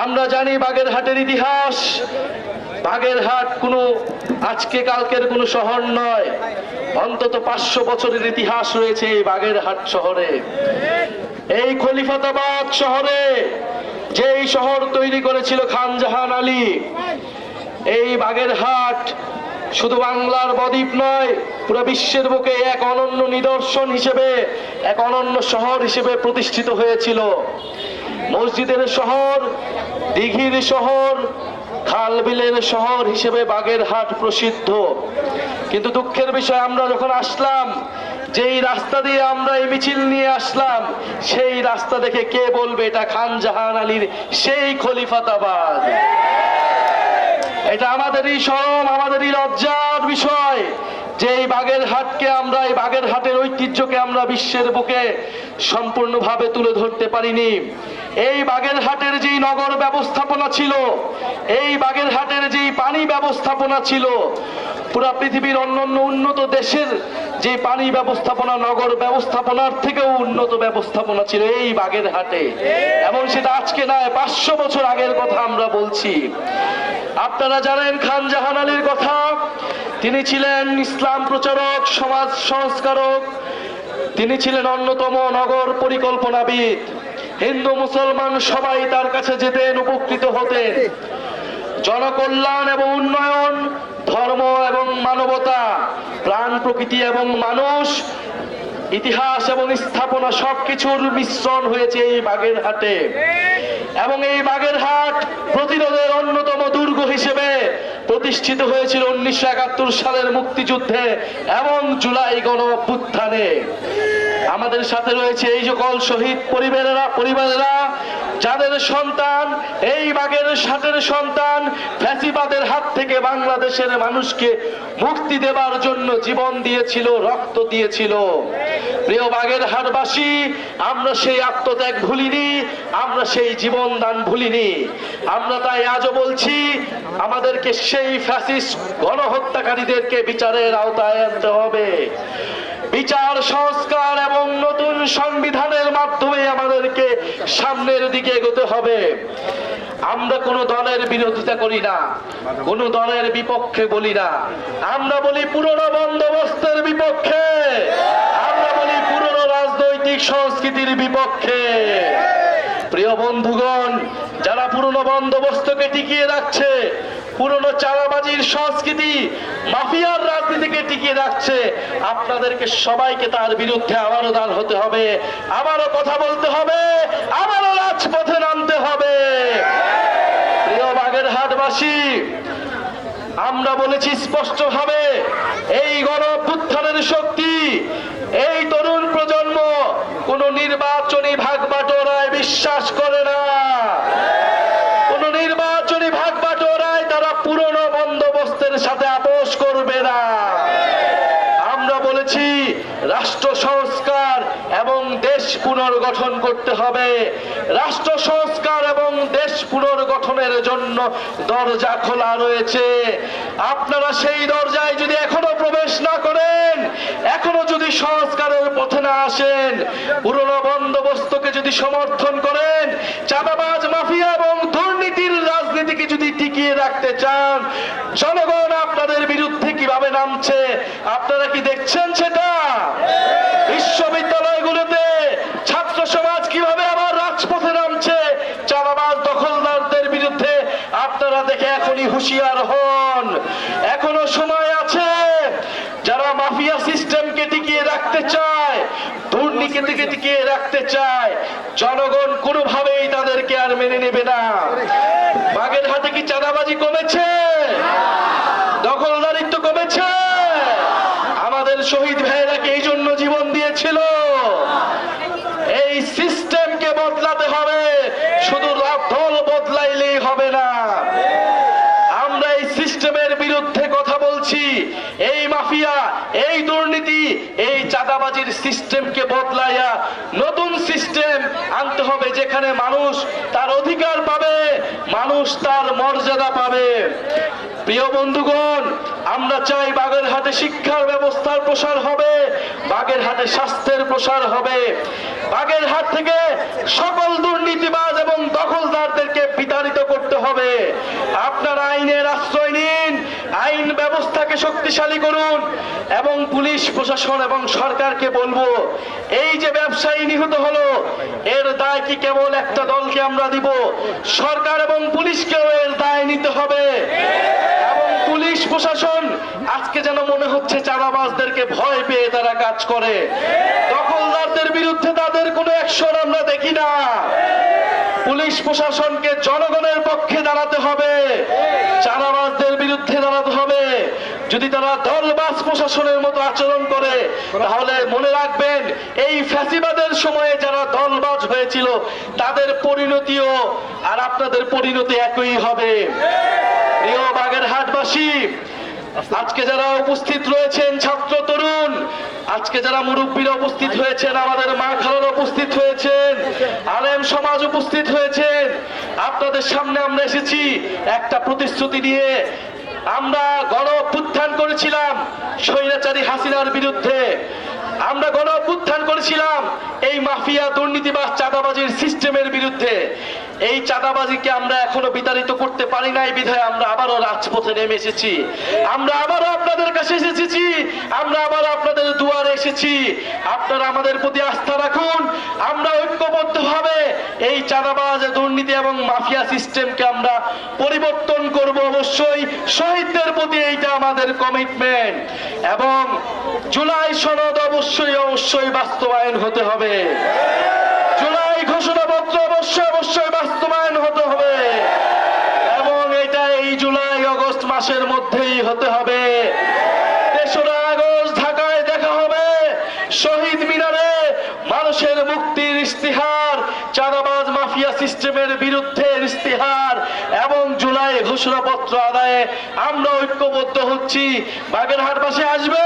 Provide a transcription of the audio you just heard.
আমরা জানি বাগেরহাটের ইতিহাস। বাগেরহাট কোনো আজকে কালকের কোনো শহর নয়, অন্তত 500 বছরের ইতিহাস রয়েছে এই বাগেরহাট শহরে। এই খলিফাতাবাদ শহরে যেই শহর তৈরি করেছিল খান জাহান আলী, এই বাগেরহাট শুধু বাংলার বদ্বীপ নয়, পুরো বিশ্বের বুকে এক অনন্য নিদর্শন হিসেবে, এক অনন্য শহর হিসেবে প্রতিষ্ঠিত হয়েছিল। মসজিদের শহর, দিঘির শহর, খাল বিলের শহর হিসেবে বাগেরহাট প্রসিদ্ধ। কিন্তু দুঃখের বিষয়, আমরা যখন আসলাম, যেই রাস্তা দিয়ে আমরা এই মিছিল নিয়ে আসলাম, সেই রাস্তা দেখে কে বলবে এটা খান জাহান আলীর সেই খলিফাতাবাদ? এটা আমাদেরই শরম, আমাদেরই লজ্জার বিষয় যে এই বাগেরহাটকে আমরা, এই বাগেরহাটের ঐতিহ্যকে আমরা বিশ্বের বুকে সম্পূর্ণভাবে তুলে ধরতে পারিনি। এই বাগেরহাটের যেই নগর ব্যবস্থাপনা ছিল, এই বাগেরহাটের যেই পানি ব্যবস্থাপনা ছিল, পুরা পৃথিবীর অন্যান্য উন্নত দেশের যে পানি ব্যবস্থাপনা, নগর ব্যবস্থাপনার থেকেও উন্নত ব্যবস্থাপনা ছিল এই বাগেরহাটে। এবং সেটা আজকে নয়, 500 বছর আগের কথা আমরা বলছি। আপনারা জানেন খান জাহান আলীর কথা। তিনি ছিলেন ইসলাম প্রচারক, সমাজ সংস্কারক, তিনি ছিলেন অন্যতম নগর পরিকল্পনাবিদ। হিন্দু মুসলমান সবাই তার কাছে যেতেন, উপকৃত হতেন। জনকল্যাণ এবং উন্নয়ন, ধর্ম এবং মানবতা, প্রাণ প্রকৃতি এবং মানুষ, ইতিহাস এবং স্থাপনা সবকিছুর মিশ্রণ হয়েছে এই বাগেরহাটে। এবং এই বাগেরহাট প্রতিরোধের অন্যতম দুর্গ হিসেবে প্রতিষ্ঠিত হয়েছিল 1971 সালের মুক্তিযুদ্ধে এবং জুলাই গণঅভ্যুত্থানে। আমাদের সাথে রয়েছে এই সকল শহীদ পরিবারেরা যাদের সন্তান, এই বাগেরহাটের সন্তান, ফ্যাসিবাদের হাত থেকে বাংলাদেশের মানুষকে মুক্তি দেবার জন্য জীবন দিয়েছিল, রক্ত দিয়েছিল। প্রিয় বাগেরহাটবাসী, আমরা সেই আত্মত্যাগ ভুলিনি, আমরা সেই জীবন দান ভুলিনি। আমরা তাই আজও বলছি, আমাদেরকে সেই ফ্যাসিস্ট গণহত্যাকারীদেরকে বিচারের আওতায় আনতে হবে। বিচার, সংস্কার এবং নতুন সংবিধানের মাধ্যমে আমাদেরকে সামনের দিকে এগোতে হবে। আমরা কোন দলের বিরোধিতা করি না, কোন দলের বিপক্ষে বলি না। আমরা বলি পুরনো বন্দোবস্তের বিপক্ষে, আমরা বলি পুরনো রাজনৈতিক সংস্কৃতির বিপক্ষে। প্রিয় বন্ধুগণ, যারা পুরনো বন্দোবস্তকে টিকিয়ে রাখছে, পুরনো চাঁদাবাজির সংস্কৃতি, মাফিয়ার রাজনীতিকে টিকিয়ে রাখছে, আপনাদেরকে সবাইকে তার বিরুদ্ধে আবারও দাঁড় হতে হবে, আবারও কথা বলতে হবে, আবারও রাজপথে নামতে হবে। প্রিয় বাগেরহাটবাসী, আমরা বলেছি স্পষ্টভাবে, এই গণঅভ্যুত্থানের শক্তি, এই তরুণ প্রজন্ম কোন নির্বাচনী ভাগবাটোয়ারায় বিশ্বাস করে না। কোন নির্বাচনী ভাগবাটোয়ারায় তারা পুরনো বন্দোবস্তের সাথে আপোষ করবে না। আমরা বলেছি রাষ্ট্র সংস্কার এবং দেশ পুনর্গঠন করতে হবে। রাষ্ট্র সংস্কার এবং দেশ পুনর্গঠনের জন্য দরজা খোলা রয়েছে। আপনারা সেই দরজায় যদি এখনো প্রবেশ না করেন, এখনো যদি সংস্কারের পথে না আসেন, পুরনো বন্দোবস্তকে যদি সমর্থন করেন, চাঁদাবাজ, মাফিয়া এবং দুর্নীতির রাজনীতিকে যদি টিকিয়ে রাখতে চান, জনগণ আপনাদের বিরুদ্ধে কিভাবে নামছে আপনারা কি দেখছেন? সেটা বিশ্ববিদ্যালয়গুলোতে ছাত্র সমাজ কিভাবে আবার রাজপথে নামছে চাঁদাবাজ দখলদারদের বিরুদ্ধে, আপনারা দেখে এখনই হুঁশিয়ার হন। এখনো সময় আছে। যারা মাফিয়া সিস্টেমকে টিকিয়ে রাখতে চায়, দুর্নীতিকে টিকিয়ে রাখতে চায়, জনগণ কোনোভাবেই তাদেরকে আর মেনে নেবে না। বাগেরহাটে কি চাঁদাবাজি কমেছে? দখলদারিত্ব কমেছে? আমাদের শহীদ ভাইয়েরা কি এই জন্য জীবন দিয়েছিল? এই সিস্টেমকে বদলাতে হবে, শুধু দল বদলাইলেই হবে না। আমরা এই সিস্টেমের বিরুদ্ধে কথা বলছি। এই মাফিয়া, এই দুর্নীতি, এই চাঁদাবাজির সিস্টেমকে বদলাইয়া নতুন সিস্টেম আনতে হবে, যেখানে মানুষ তার অধিকার পাবে, মানুষ তার মত মর্যাদা পাবে। প্রিয় বন্ধুগণ, আমরা চাই বাগেরহাটে শিক্ষার ব্যবস্থার প্রসার হবে, বাগেরহাটে স্বাস্থ্যের প্রসার হবে, বাগেরহাট থেকে সকল দুর্নীতিবাজ এবং দখলদারদেরকে বিতাড়িত করতে হবে। আপনারা আইনের আশ্রয় নিন, আইন ব্যবস্থাকে শক্তিশালী করুন এবং পুলিশ প্রশাসন এবং সরকারকে বলবো, এই যে ব্যবসায়ী নিহত হলো এর দায় কি কেবল একটা দলকে আমরা দিব? সরকার এবং পুলিশকেও এর দায় নিতে হবে। এবং পুলিশ প্রশাসন আজকে যেন মনে হচ্ছে চাঁদাবাজদেরকে ভয় পেয়ে তারা কাজ করে, দখলদারদের বিরুদ্ধে তাদের কোনো অ্যাকশন আমরা দেখি না। পুলিশ প্রশাসনকে জনগণের পক্ষে দাঁড়াতে হবে, চাঁদাবাজদের বিরুদ্ধে দাঁড়াতে হবে। যদি তারা দলবাজ প্রশাসনের মতো আচরণ করে তাহলে মনে রাখবেন এই ফ্যাসিবাদের সময়ে যারা দলবাজ হয়েছিল তাদের পরিণতিও আর আপনাদের পরিণতি একই হবে। প্রিয় বাগেরহাটবাসী, আজকে যারা উপস্থিত রয়েছেন ছাত্র তরুণ, আজকে যারা মুরব্বীরা উপস্থিত হয়েছেন, আমাদের মা খালারা উপস্থিত হয়েছেন, আলেম সমাজ উপস্থিত হয়েছেন, আপনাদের সামনে আমরা এসেছি একটা প্রতিশ্রুতি নিয়ে। আমরা গণ অভ্যুত্থান করেছিলাম স্বৈরাচারী হাসিনার বিরুদ্ধে, আমরা গণ অভ্যুত্থান করেছিলাম এই মাফিয়া দুর্নীতিবাজ চাঁদাবাজির সিস্টেমের বিরুদ্ধে। এই চাঁদাবাজিকে আমরা এখনো বিতাড়িত করতে পারি নাই বিধায় আমরা আবারও রাজপথে নেমে এসেছি, আমরা আবারও আপনাদের কাছে এসেছি, আমরা আবার আপনাদের দুয়ারে এসেছি। আপনারা আমাদের প্রতি আস্থা রাখুন, আমরা ঐক্যবদ্ধভাবে এই চাঁদাবাজ দুর্নীতি এবং মাফিয়া সিস্টেমকে আমরা পরিবর্তন করব। অবশ্যই শহীদদের প্রতি এইটা আমাদের কমিটমেন্ট এবং জুলাই সনদ অবশ্যই বাস্তবায়ন হতে হবে, জুলাই ঘোষণাপত্র অবশ্যই বাস্তবায়ন হতে হবে এবং এটা এই জুলাই আগস্ট মাসের মধ্যেই হতে হবে। 3রা আগস্ট ঢাকায় দেখা হবে, শহীদ মিনারে মানুষের মুক্তির ইস্তিহার, চাঁদাবাজ মাফিয়া সিস্টেমের বিরুদ্ধে ইস্তিহার এবং জুলাই ঘোষণাপত্র আদায়ে আমরা ঐক্যবদ্ধ হচ্ছি। বাগেরহাটবাসী আসবে।